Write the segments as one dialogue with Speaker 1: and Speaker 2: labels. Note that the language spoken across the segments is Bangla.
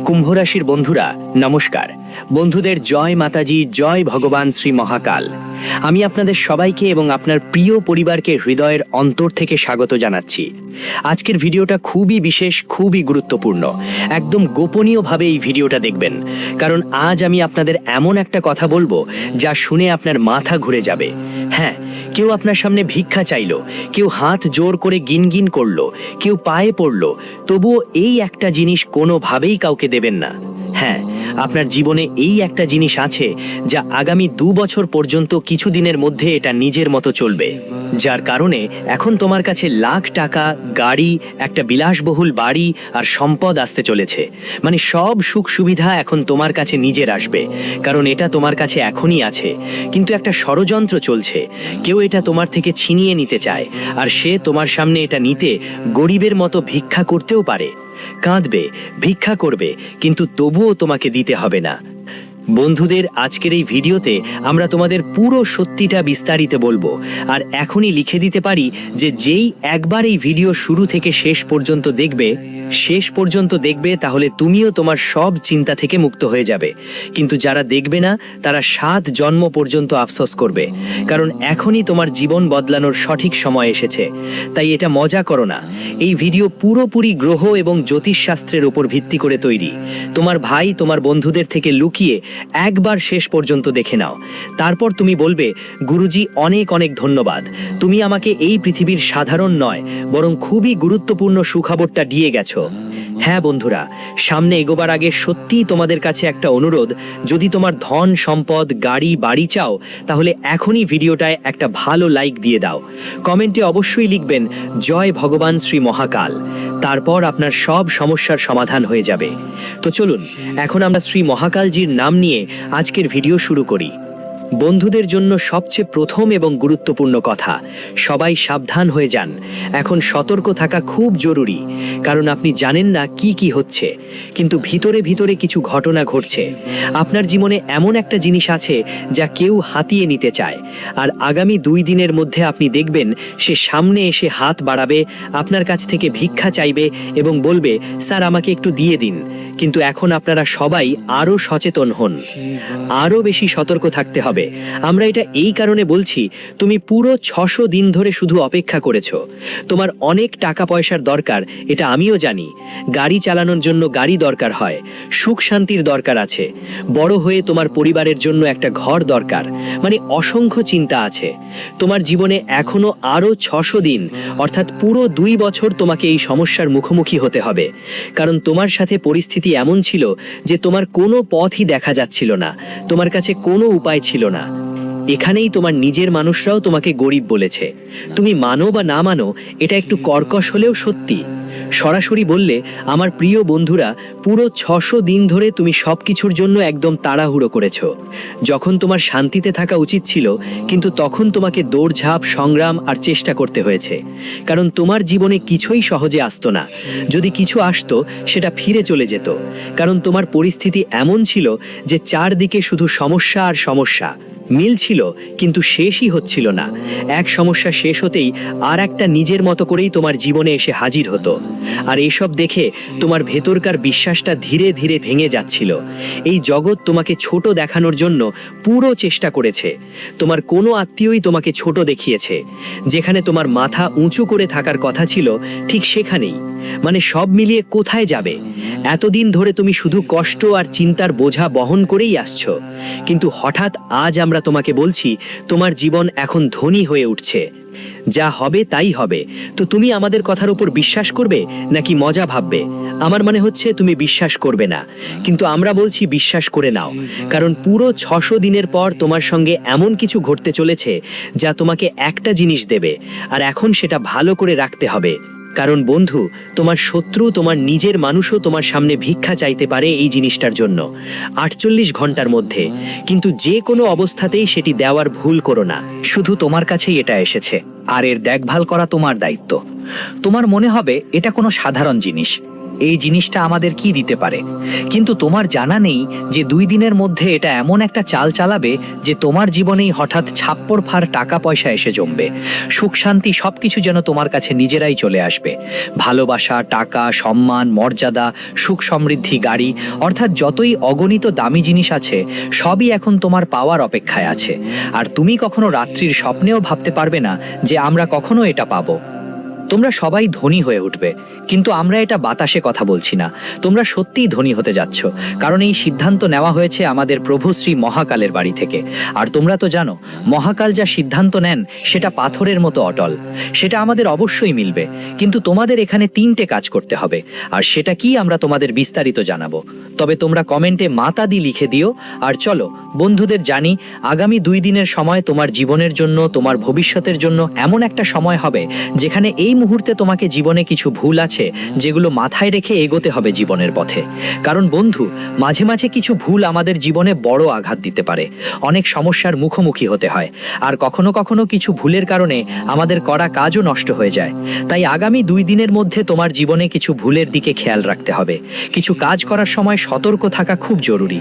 Speaker 1: কুম্ভ রাশির বন্ধুরা নমস্কার। বন্ধুদের জয় মাতাজি, জয় ভগবান শ্রী মহাকাল। আমি আপনাদের সবাইকে এবং আপনার প্রিয় পরিবারকে হৃদয়ের অন্তর থেকে স্বাগত জানাচ্ছি। আজকের ভিডিওটা খুবই বিশেষ, খুবই গুরুত্বপূর্ণ। একদম গোপনীয়ভাবে এই ভিডিওটা দেখবেন, কারণ আজ আমি আপনাদের এমন একটা কথা বলবো যা শুনে আপনার মাথা ঘুরে যাবে। হ্যাঁ, কেউ আপনার সামনে ভিক্ষা চাইলো, কেউ হাত জোর করে গিনগিন করলো, কেউ পায়ে পড়লো, তবুও এই একটা জিনিস কোনোভাবেই কাউকে দেবেন না। হ্যাঁ, আপনার জীবনে এই একটা জিনিস আছে যা আগামী 2 বছর পর্যন্ত কিছুদিনের মধ্যে এটা নিজের মতো চলবে, যার কারণে এখন তোমার কাছে লাখ টাকা, গাড়ি, একটা বিলাসবহুল বাড়ি আর সম্পদ আসতে চলেছে। মানে সব সুখ সুবিধা এখন তোমার কাছে নিজের আসবে, কারণ এটা তোমার কাছে এখনই আছে। কিন্তু একটা ষড়যন্ত্র চলছে, কেউ এটা তোমার থেকে ছিনিয়ে নিতে চায়, আর সে তোমার সামনে এটা নিতে গরিবের মতো ভিক্ষা করতেও পারে। কাঁদবে, ভিক্ষা করবে, কিন্তু তবুও তোমাকে দিতে হবে না। বন্ধুদের, আজকের এই ভিডিওতে আমরা তোমাদের পুরো সত্যিটা বিস্তারিত বলবো। আর এখনই লিখে দিতে পারি যে যেই একবার এই ভিডিও শুরু থেকে শেষ পর্যন্ত দেখবে তাহলে তুমিও তোমার সব চিন্তা থেকে মুক্ত হয়ে যাবে। কিন্তু যারা দেখবে না তারা 7 জন্ম পর্যন্ত আফসোস করবে, কারণ এখনই তোমার জীবন বদলানোর সঠিক সময় এসেছে। তাই এটা মজা করো না। এই ভিডিও পুরোপুরি গ্রহ এবং জ্যোতিষশাস্ত্রের উপর ভিত্তি করে তৈরি। তোমার ভাই তোমার বন্ধুদের থেকে লুকিয়ে একবার শেষ পর্যন্ত দেখে নাও, তারপর তুমি বলবে, গুরুজি অনেক অনেক ধন্যবাদ, তুমি আমাকে এই পৃথিবীর সাধারণ নয় বরং খুবই গুরুত্বপূর্ণ সুখবরটা দিয়ে গেছো। হ্যাঁ বন্ধুরা, সামনে এগোবার আগে সত্যিই তোমাদের কাছে একটা অনুরোধ, যদি তোমার ধন সম্পদ, গাড়ি, বাড়ি চাও তাহলে এখনই ভিডিওটায় একটা ভালো লাইক দিয়ে দাও। কমেন্টে অবশ্যই লিখবেন জয় ভগবান শ্রী মহাকাল, তারপর আপনার সব সমস্যার সমাধান হয়ে যাবে। তো চলুন এখন আমরা শ্রী মহাকালজির নাম নিয়ে আজকের ভিডিও শুরু করি। বন্ধুদের জন্য সবচেয়ে প্রথম এবং গুরুত্বপূর্ণ কথা, সবাই সাবধান হয়ে যান। এখন সতর্ক থাকা খুব জরুরি, কারণ আপনি জানেন না কি কি হচ্ছে, কিন্তু ভিতরে ভিতরে কিছু ঘটনা ঘটছে। আপনার জীবনে এমন একটা জিনিস আছে যা কেউ হাতিয়ে নিতে চায়, আর আগামী 2 দিনের মধ্যে আপনি দেখবেন সে সামনে এসে হাত বাড়াবে, আপনার কাছ থেকে ভিক্ষা চাইবে এবং বলবে, স্যার আমাকে একটু দিয়ে দিন। কিন্তু এখন আপনারা সবাই আরও সচেতন হন, আরও বেশি সতর্ক থাকতে হবে। আমরা এটা এই কারণে বলছি, তুমি পুরো 600 দিন ধরে শুধু অপেক্ষা করেছো। তোমার অনেক টাকা পয়সার দরকার, এটা আমিও জানি। গাড়ি চালানোর জন্য গাড়ি দরকার হয়, সুখ শান্তির দরকার আছে, বড় হয়ে তোমার পরিবারের জন্য একটা ঘর দরকার, মানে অসংখ্য চিন্তা আছে। তোমার জীবনে এখনো আরও 600 দিন অর্থাৎ পুরো 2 বছর তোমাকে এই সমস্যার মুখোমুখি হতে হবে, কারণ তোমার সাথে পরিস্থিতি এমন ছিল যে তোমার কোনো পথই দেখা যাচ্ছিল না, তোমার কাছে কোনো উপায় ছিল না। এখানেই তোমার নিজের মানুষরাও তোমাকে গরিব বলেছে। তুমি মানো বা না মানো, এটা একটু কর্কশ হলেও সত্যি। সরাসরি বললে, আমার প্রিয় বন্ধুরা, পুরো 600 দিন ধরে তুমি সবকিছুর জন্য একদম তাড়াহুড়ো করেছো, যখন তোমার শান্তিতে থাকা উচিত ছিল, কিন্তু তখন তোমাকে দৌড়ঝাঁপ, সংগ্রাম আর চেষ্টা করতে হয়েছে, কারণ তোমার জীবনে কিছুই সহজে আসতো না। যদি কিছু আসতো সেটা ফিরে চলে যেত, কারণ তোমার পরিস্থিতি এমন ছিল যে চারদিকে শুধু সমস্যা আর সমস্যা মিলছিল, কিন্তু শেষই হচ্ছিল না। এক সমস্যা শেষ হতেই আর একটা নিজের মতো করেই তোমার জীবনে এসে হাজির হতো। আর এসব দেখে তোমার ভেতরকার বিশ্বাসটা ধীরে ধীরে ভেঙে যাচ্ছিল। এই জগৎ তোমাকে ছোট দেখানোর জন্য পুরো চেষ্টা করেছে। তোমার কোনো আত্মীয়ই তোমাকে ছোট দেখিয়েছে। যেখানে তোমার মাথা উঁচু করে থাকার কথা ছিল, ঠিক সেখানেই। মানে সব মিলিয়ে কোথায় যাবে? এতদিন ধরে তুমি শুধু কষ্ট আর চিন্তার বোঝা বহন করেই আসছো, কিন্তু হঠাৎ আজ আমরা তোমাকে বলছি, তোমার জীবন এখন ধনী হয়ে উঠছে। যা হবে তাই হবে। তো তুমি আমাদের কথার উপর বিশ্বাস করবে নাকি মজা ভাববে? আমার মনে হচ্ছে তুমি বিশ্বাস করবে না, কিন্তু আমরা বলছি বিশ্বাস করে নাও, কারণ পুরো 600 দিনের পর তোমার সঙ্গে এমন কিছু ঘটতে চলেছে যা তোমাকে একটা জিনিস দেবে, আর এখন সেটা ভালো করে রাখতে হবে। কারণ বন্ধু, তোমার শত্রু, তোমার নিজের মানুষও তোমার সামনে ভিক্ষা চাইতে পারে এই জিনিসটার জন্য 48 ঘন্টার মধ্যে, কিন্তু যে কোনো অবস্থাতেই সেটি দেওয়ার ভুল করো না।
Speaker 2: শুধু তোমার কাছেই এটা এসেছে, আর এর দেখভাল করা তোমার দায়িত্ব। তোমার মনে হবে এটা কোনো সাধারণ জিনিস, এই জিনিসটা আমাদের কি দিতে পারে, কিন্তু তোমার জানা নেই যে 2 দিনের মধ্যে এটা এমন একটা চাল চালাবে যে তোমার জীবনেই হঠাৎ ছাপ্পড় ফার টাকা পয়সা এসে জমবে। সুখ শান্তি সবকিছু যেন তোমার কাছে নিজেরাই চলে আসবে। ভালোবাসা, টাকা, সম্মান, মর্যাদা, সুখ সমৃদ্ধি, গাড়ি, অর্থাৎ যতই অগণিত দামি জিনিস আছে সবই এখন তোমার পাওয়ার অপেক্ষায় আছে। আর তুমি কখনো রাত্রির স্বপ্নেও ভাবতে পারবে না যে আমরা কখনো এটা পাবো। তোমরা সবাই ধনী হয়ে উঠবে, কিন্তু আমরা এটা বাতাসে কথা বলছি না। তোমরা সত্যিই ধনী হতে যাচ্ছ, কারণ এই সিদ্ধান্ত নেওয়া হয়েছে আমাদের প্রভু শ্রী মহাকালের বাড়ি থেকে। আর তোমরা তো জানো, মহাকাল যা সিদ্ধান্ত নেন সেটা পাথরের মতো অটল। সেটা আমাদের অবশ্যই মিলবে, কিন্তু তোমাদের এখানে 3টে কাজ করতে হবে। আর সেটা কি আমরা তোমাদের বিস্তারিত জানাবো। তবে তোমরা কমেন্টে মাতাদি লিখে দিও। আর চলো বন্ধুদের জানি, আগামী 2 দিনের সময় তোমার জীবনের জন্য, তোমার ভবিষ্যতের জন্য এমন একটা সময় হবে যেখানে এই মুহূর্তে তোমাকে জীবনে কিছু ভুল আছে যেগুলো মাথায় রেখে এগোতে হবে জীবনের পথে। কারণ বন্ধু, মাঝে মাঝে কিছু ভুল আমাদের জীবনে বড় আঘাত দিতে পারে, অনেক সমস্যার মুখোমুখি হতে হয়। আর কখনো কখনো কিছু ভুলের কারণে আমাদের করা কাজও নষ্ট হয়ে যায়। তাই আগামী 2 দিনের মধ্যে তোমার জীবনে কিছু ভুলের দিকে খেয়াল রাখতে হবে। কিছু কাজ করার সময় সতর্ক থাকা খুব জরুরি।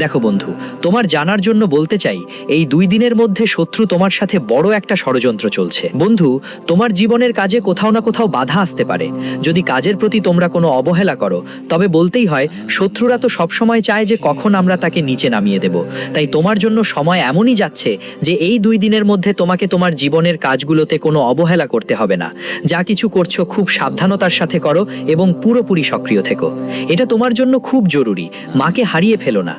Speaker 2: দেখো বন্ধু, তোমার জানার জন্য বলতে চাই, এই 2 দিনের মধ্যে শত্রু তোমার সাথে বড় একটা ষড়যন্ত্র চলছে। বন্ধু, তোমার জীবনের কাজে কোথাও না কোথাও বাধা আসতে পারে। যদি কাজের প্রতি তোমরা কোনো অবহেলা করো, তবে বলতেই হয়, শত্রুরা তো সবসময় চায় যে কখন আমরা তাকে নিচে নামিয়ে দেব। তাই তোমার জন্য সময় এমনই যাচ্ছে যে এই 2 দিনের মধ্যে তোমাকে তোমার জীবনের কাজগুলোতে কোনো অবহেলা করতে হবে না। যা কিছু করছো খুব সাবধানতার সাথে করো এবং পুরোপুরি সক্রিয় থেকো। এটা তোমার জন্য খুব জরুরি। মাকে হারিয়ে ফেলো না।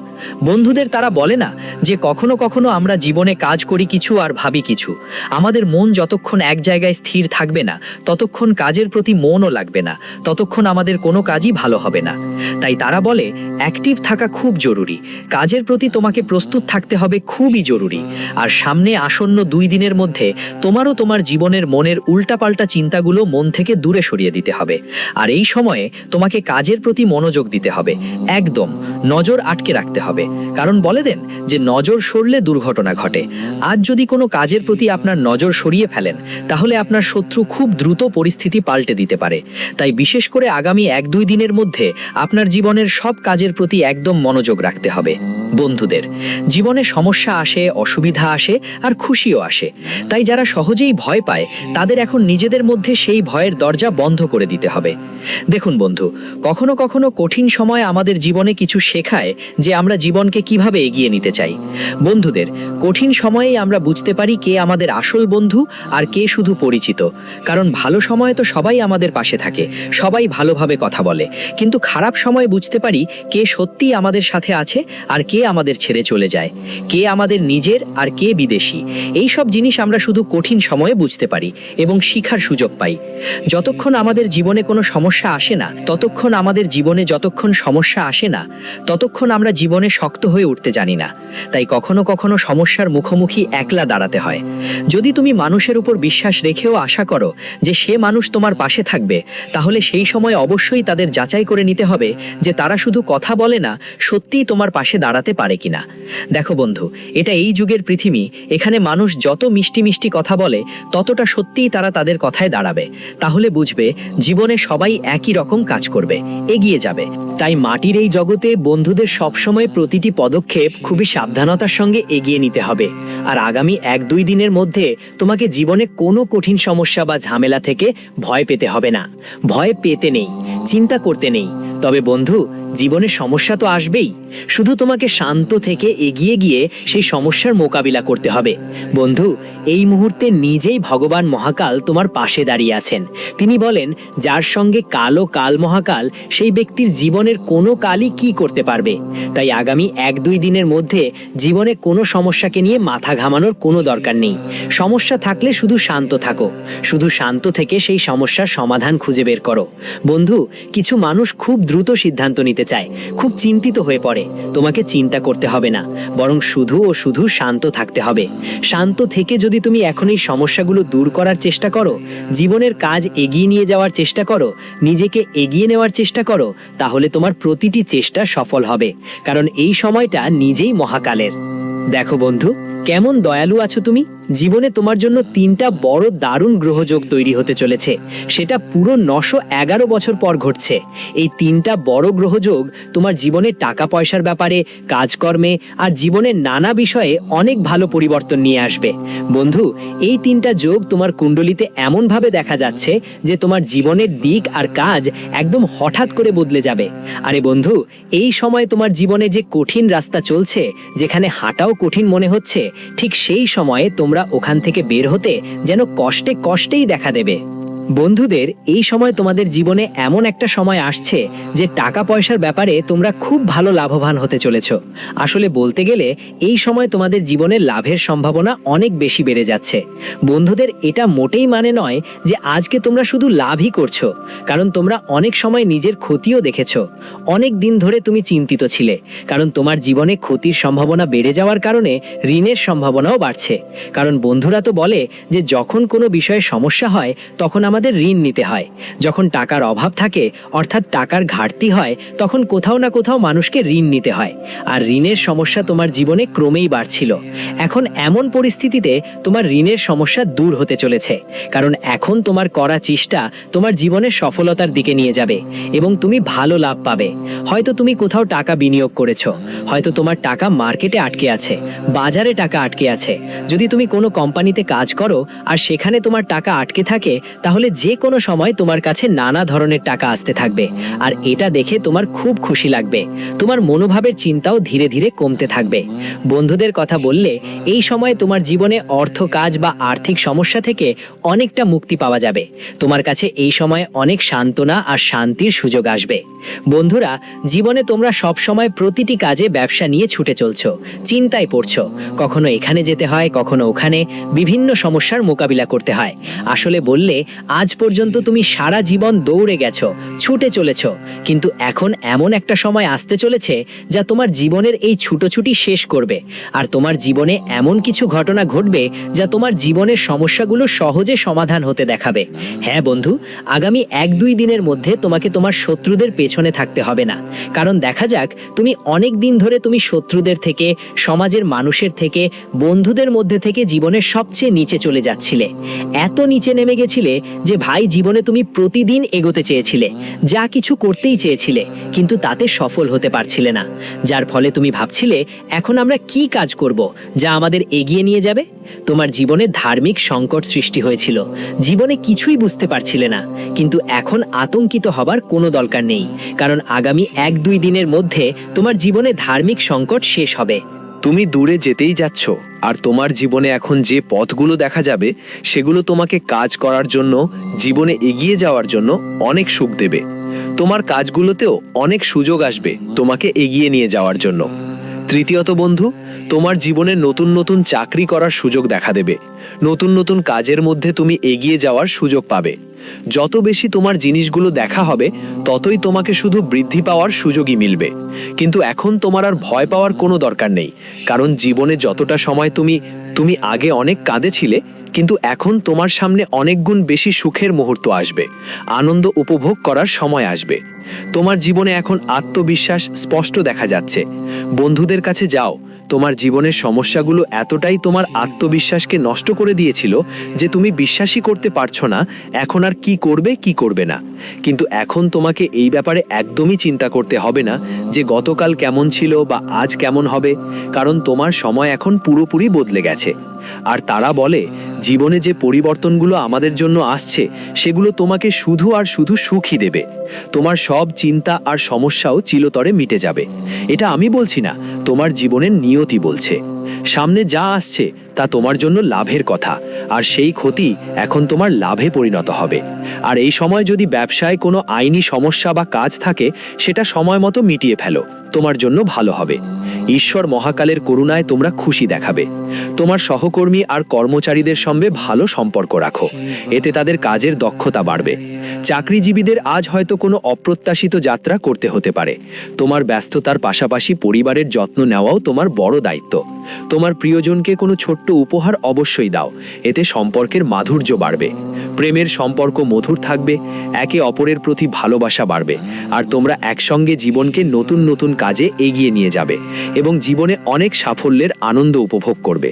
Speaker 2: বন্ধুদের তারা বলে না যে কখনো কখনো আমরা জীবনে কাজ করি কিছু আর ভাবি কিছু। আমাদের মন যতক্ষণ এক জায়গায় স্থির থাকবে না, ততক্ষণ কাজের প্রতি মনও লাগবে না, ততক্ষণ আমাদের কোনো কাজই ভালো হবে না। তাই তারা বলে অ্যাক্টিভ থাকা খুব জরুরি। কাজের প্রতি তোমাকে প্রস্তুত থাকতে হবে, খুবই জরুরি। আর সামনে আসন্ন 2 দিনের মধ্যে তোমারও তোমার জীবনের মনের উল্টাপাল্টা চিন্তাগুলো মন থেকে দূরে সরিয়ে দিতে হবে। আর এই সময়ে তোমাকে কাজের প্রতি মনোযোগ দিতে হবে, একদম নজর আটকে রাখতে হবে। কারণ বলে দেন যে নজর সরলে দুর্ঘটনা ঘটে। আজ যদি কোনো কাজের প্রতি আপনার নজর সরিয়ে ফেলেন, তাহলে আপনার শত্রু খুব দ্রুত পরিস্থিতি পাল্টে দিতে পারে। তাই বিশেষ করে আগামী 1-2 দিনের মধ্যে আপনার জীবনের সব কাজের প্রতি একদম মনোযোগ রাখতে হবে। বন্ধুদের জীবনে সমস্যা আসে, অসুবিধা আসে, আর খুশিও আসে। তাই যারা সহজেই ভয় পায়, তাদের এখন নিজেদের মধ্যে সেই ভয়ের দরজা বন্ধ করে দিতে হবে। দেখুন বন্ধু, কখনো কখনো কঠিন সময় আমাদের জীবনে কিছু শেখায় যে আমরা জীবনকে কিভাবে এগিয়ে নিতে চাই। বন্ধুদের কঠিন সময়েই আমরা বুঝতে পারি কে আমাদের আসল বন্ধু আর কে শুধু পরিচিত। কারণ ভালো সময়ে তো সবাই আমাদের পাশে থাকে, সবাই ভালোভাবে কথা বলে, কিন্তু খারাপ সময়ে বুঝতে পারি কে সত্যিই আমাদের সাথে আছে আর কে আমাদের ছেড়ে চলে যায়, কে আমাদের নিজের আর কে বিদেশি। এই সব জিনিস আমরা শুধু কঠিন সময়ে বুঝতে পারি এবং শিখার সুযোগ পাই। যতক্ষণ আমাদের জীবনে কোনো সমস্যা আসে না, ততক্ষণ আমরা জীবনে শক্ত হয়ে উঠতে জানি না। তাই কখনো কখনো সমস্যার মুখোমুখি একলা দাঁড়াতে হয়। যদি তুমি মানুষের উপর বিশ্বাস রেখেও আশা করো যে সে মানুষ তোমার পাশে থাকবে, তাহলে সেই সময় অবশ্যই তাদের যাচাই করে নিতে হবে যে তারা শুধু কথা বলে না, সত্যিই তোমার পাশে দাঁড়াতে পারে কিনা। দেখো বন্ধু, এটা এই যুগের পৃথিবী। এখানে মানুষ যত মিষ্টি মিষ্টি কথা বলে, ততটা সত্যিই তারা তাদের কথায় দাঁড়াবে। তাহলে বুঝবে জীবনে সবাই একই রকম কাজ করবে, এগিয়ে যাবে। তাই মাটির এই জগতে বন্ধুদের সবসময় প্রতিটি পদক্ষেপ খুবই সাবধানতার সঙ্গে এগিয়ে নিতে হবে। আর আগামী 1-2 দিনের মধ্যে তোমাকে জীবনে কোনো কঠিন সমস্যা বা ঝামেলা থেকে ভয় পেতে হবে না। ভয় পেতে নেই, চিন্তা করতে নেই। তবে বন্ধু, জীবনে সমস্যা তো আসবেই। শুধু তোমাকে শান্ত থেকে এগিয়ে গিয়ে সেই সমস্যার মোকাবিলা করতে হবে। বন্ধু, এই মুহূর্তে নিজেই ভগবান মহাকাল তোমার পাশে দাঁড়িয়ে আছেন। তিনি বলেন, যার সঙ্গে কালো কাল মহাকাল, সেই ব্যক্তির জীবনের কোনো কালই কি করতে পারবে। তাই আগামী 1-2 দিনের মধ্যে জীবনে কোনো সমস্যাকে নিয়ে মাথা ঘামানোর কোনো দরকার নেই। সমস্যা থাকলে শুধু শান্ত থাকো, শুধু শান্ত থেকে সেই সমস্যার সমাধান খুঁজে বের করো। বন্ধু, কিছু মানুষ খুব দ্রুত সিদ্ধান্ত নিতে চায়, খুব চিন্তিত হয়ে পড়ে। তোমাকে চিন্তা করতে হবে না, বরং শুধু শান্ত থাকতে হবে। শান্ত থেকে যদি তুমি এখন এই সমস্যাগুলো দূর করার চেষ্টা করো, জীবনের কাজ এগিয়ে নিয়ে যাওয়ার চেষ্টা করো, নিজেকে এগিয়ে নেওয়ার চেষ্টা করো, তাহলে তোমার প্রতিটি চেষ্টা সফল হবে। কারণ এই সময়টা নিজেই মহাকালের। দেখো বন্ধু, কেমন দয়ালু আছো তুমি।
Speaker 1: জীবনে তোমার জন্য 3টা বড় দারুণ গ্রহযোগ তৈরি হতে চলেছে, সেটা পুরো 911 বছর পর ঘটছে। এই 3টা বড় গ্রহযোগ তোমার জীবনে টাকা পয়সার ব্যাপারে, কাজকর্মে আর জীবনের নানা বিষয়ে অনেক ভালো পরিবর্তন নিয়ে আসবে। বন্ধু, এই 3টা যোগ তোমার কুণ্ডলিতে এমনভাবে দেখা যাচ্ছে যে তোমার জীবনের দিক আর কাজ একদম হঠাৎ করে বদলে যাবে। আরে বন্ধু, এই সময় তোমার জীবনে যে কঠিন রাস্তা চলছে, যেখানে হাঁটাও কঠিন মনে হচ্ছে, ঠিক সেই সময়ে তোমরা ওখান থেকে বের হতে যেন কষ্টে কষ্টেই দেখা দেবে। বন্ধুদের, এই সময় তোমাদের জীবনে এমন একটা সময় আসছে যে টাকা পয়সার ব্যাপারে তোমরা খুব ভালো লাভবান হতে চলেছ। আসলে বলতে গেলে এই সময় তোমাদের জীবনের লাভের সম্ভাবনা অনেক বেশি বেড়ে যাচ্ছে। বন্ধুদের, এটা মোটেই মানে নয় যে আজকে তোমরা শুধু লাভই করছো, কারণ তোমরা অনেক সময় নিজের ক্ষতিও দেখেছো। অনেক দিন ধরে তুমি চিন্তিত ছিলে, কারণ তোমার জীবনে ক্ষতির সম্ভাবনা বেড়ে যাওয়ার কারণে ঋণের সম্ভাবনাও বাড়ছে। কারণ বন্ধুরা তো বলে যে যখন কোনো বিষয়ে সমস্যা হয় তখন আমাদের ঋণ নিতে হয়। যখন টাকার অভাব থাকে, অর্থাৎ টাকার ঘাটতি হয়, তখন কোথাও না কোথাও মানুষকে ঋণ নিতে হয়। আর ঋণের সমস্যা তোমার জীবনে ক্রমেই বাড়ছিল। এখন এমন পরিস্থিতিতে তোমার ঋণের সমস্যা দূর হতে চলেছে, কারণ এখন তোমার করা চেষ্টা তোমার জীবনের সফলতার দিকে নিয়ে যাবে এবং তুমি ভালো লাভ পাবে। হয়তো তুমি কোথাও টাকা বিনিয়োগ করেছো, হয়তো তোমার টাকা মার্কেটে আটকে আছে, বাজারে টাকা আটকে আছে। যদি তুমি কোনো কোম্পানিতে কাজ করো আর সেখানে তোমার টাকা আটকে থাকে, তাহলে যে কোনো সময় তোমার কাছে নানা ধরনের টাকা আসতে থাকবে, আর এটা দেখে তোমার খুব খুশি লাগবে। তোমার মনোভাবের চিন্তাও ধীরে ধীরে কমতে থাকবে। বন্ধুদের কথা বললে, এই সময় তোমার জীবনে অর্থ, কাজ বা আর্থিক সমস্যা থেকে অনেকটা মুক্তি পাওয়া যাবে। তোমার কাছে এই সময় অনেক সান্ত্বনা আর শান্তির সুযোগ আসবে। বন্ধুরা, জীবনে তোমরা সব সময় প্রতিটি কাজে ব্যবসা নিয়ে ছুটে চলছো, চিন্তায় পড়ছো। কখনো এখানে যেতে হয়, কখনো ওখানে, বিভিন্ন সমস্যার মোকাবিলা করতে হয়। আসলে বললে, আজ পর্যন্ত তুমি সারা জীবন দৌড়ে গেছো, ছুটে চলেছো, কিন্তু এখন এমন একটা সময় আসতে চলেছে যা তোমার জীবনের এই ছুটোছুটি শেষ করবে। আর তোমার জীবনে এমন কিছু ঘটনা ঘটবে যা তোমার জীবনের সমস্যাগুলো সহজে সমাধান হতে দেখাবে। হ্যাঁ বন্ধু, আগামী 1-2 দিনের মধ্যে তোমাকে তোমার শত্রুদের পেছনে থাকতে হবে না। কারণ দেখা যাক, তুমি অনেক দিন ধরে তুমি শত্রুদের থেকে, সমাজের মানুষের থেকে, বন্ধুদের মধ্যে থেকে জীবনের সবচেয়ে নিচে চলে যাচ্ছিলে। এত নিচে নেমে গেছিলে যে ভাই, জীবনে তুমি প্রতিদিন এগোতে চেয়েছিলে, যা কিছু করতেই চেয়েছিলে, কিন্তু তাতে সফল হতে পারছিলে না। যার ফলে তুমি ভাবছিলে, এখন আমরা কি কাজ করব যা আমাদের এগিয়ে নিয়ে যাবে। তোমার জীবনে ধার্মিক সংকট সৃষ্টি হয়েছিল, জীবনে কিছুই বুঝতে পারছিলে না। কিন্তু এখন আতঙ্কিত হবার কোনো দরকার নেই, কারণ আগামী 1-2 দিনের মধ্যে তোমার জীবনে ধার্মিক সংকট শেষ হবে।
Speaker 3: তুমি দূরে যেতেই যাচ্ছ, আর তোমার জীবনে এখন যে পথগুলো দেখা যাবে সেগুলো তোমাকে কাজ করার জন্য, জীবনে এগিয়ে যাওয়ার জন্য অনেক সুখ দেবে। তোমার কাজগুলোতেও অনেক সুযোগ আসবে তোমাকে এগিয়ে নিয়ে যাওয়ার জন্য। তৃতীয়ত বন্ধু, তোমার জীবনে নতুন নতুন চাকরি করার সুযোগ দেখা দেবে। নতুন নতুন কাজের মধ্যে তুমি এগিয়ে যাওয়ার সুযোগ পাবে। যত বেশি তোমার জিনিসগুলো দেখা হবে, ততই তোমাকে শুধু বৃদ্ধি পাওয়ার সুযোগই মিলবে। কিন্তু এখন তোমার আর ভয় পাওয়ার কোনো দরকার নেই, কারণ জীবনে যতটা সময় তুমি আগে অনেক কাঁদেছিলে, কিন্তু এখন তোমার সামনে অনেক গুণ বেশি সুখের মুহূর্ত আসবে, আনন্দ উপভোগ করার সময় আসবে। তোমার জীবনে এখন আত্মবিশ্বাস স্পষ্ট দেখা যাচ্ছে। বন্ধুদের কাছে যাও, তোমার জীবনের সমস্যাগুলো এতটাই তোমার আত্মবিশ্বাসকে নষ্ট করে দিয়েছিল যে তুমি বিশ্বাসই করতে পারছো না এখন আর কি করবে কি করবে না। কিন্তু এখন তোমাকে এই ব্যাপারে একদমই চিন্তা করতে হবে না যে গতকাল কেমন ছিল বা আজ কেমন হবে, কারণ তোমার সময় এখন পুরোপুরি বদলে গেছে। আর তারা বলে, জীবনে যে পরিবর্তনগুলো আমাদের জন্য আসছে সেগুলো তোমাকে শুধু আর শুধু সুখই দেবে। তোমার সব চিন্তা আর সমস্যাও চিরতরে মিটে যাবে। এটা আমি বলছি না, তোমার জীবনের নিয়তি বলছে। সামনে যা আসছে তা তোমার জন্য লাভের কথা, আর সেই ক্ষতি এখন তোমার লাভে পরিণত হবে। আর এই সময় যদি ব্যবসায় কোনো আইনি সমস্যা বা কাজ থাকে, সেটা সময় মতো মিটিয়ে ফেলো, তোমার জন্য ভালো হবে। ঈশ্বর মহাকালের করুণায় তোমরা খুশি দেখাবে। তোমার সহকর্মী আর কর্মচারীদের সঙ্গে ভালো সম্পর্ক রাখো, এতে তাদের কাজের দক্ষতা বাড়বে। চাকরিজীবীদের আজ হয়তো কোনো অপ্রত্যাশিত যাত্রা করতে হতে পারে। তোমার ব্যস্ততার পাশাপাশি পরিবারের যত্ন নেওয়াও তোমার বড় দায়িত্ব। তোমার প্রিয়জনকে কোনো ছোট্ট উপহার অবশ্যই দাও, এতে সম্পর্কের মাধুর্য বাড়বে। প্রেমের সম্পর্ক মধুর থাকবে, একে অপরের প্রতি ভালোবাসা বাড়বে, আর তোমরা একসঙ্গে জীবনকে নতুন নতুন কাজে এগিয়ে নিয়ে যাবে এবং জীবনে অনেক সাফল্যের আনন্দ উপভোগ করবে।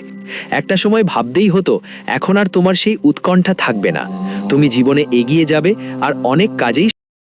Speaker 3: একটা সময় ভাবতেই হতো, এখন আর তোমার সেই উৎকণ্ঠা থাকবে না। তুমি জীবনে এগিয়ে যাবে আর অনেক কাজেই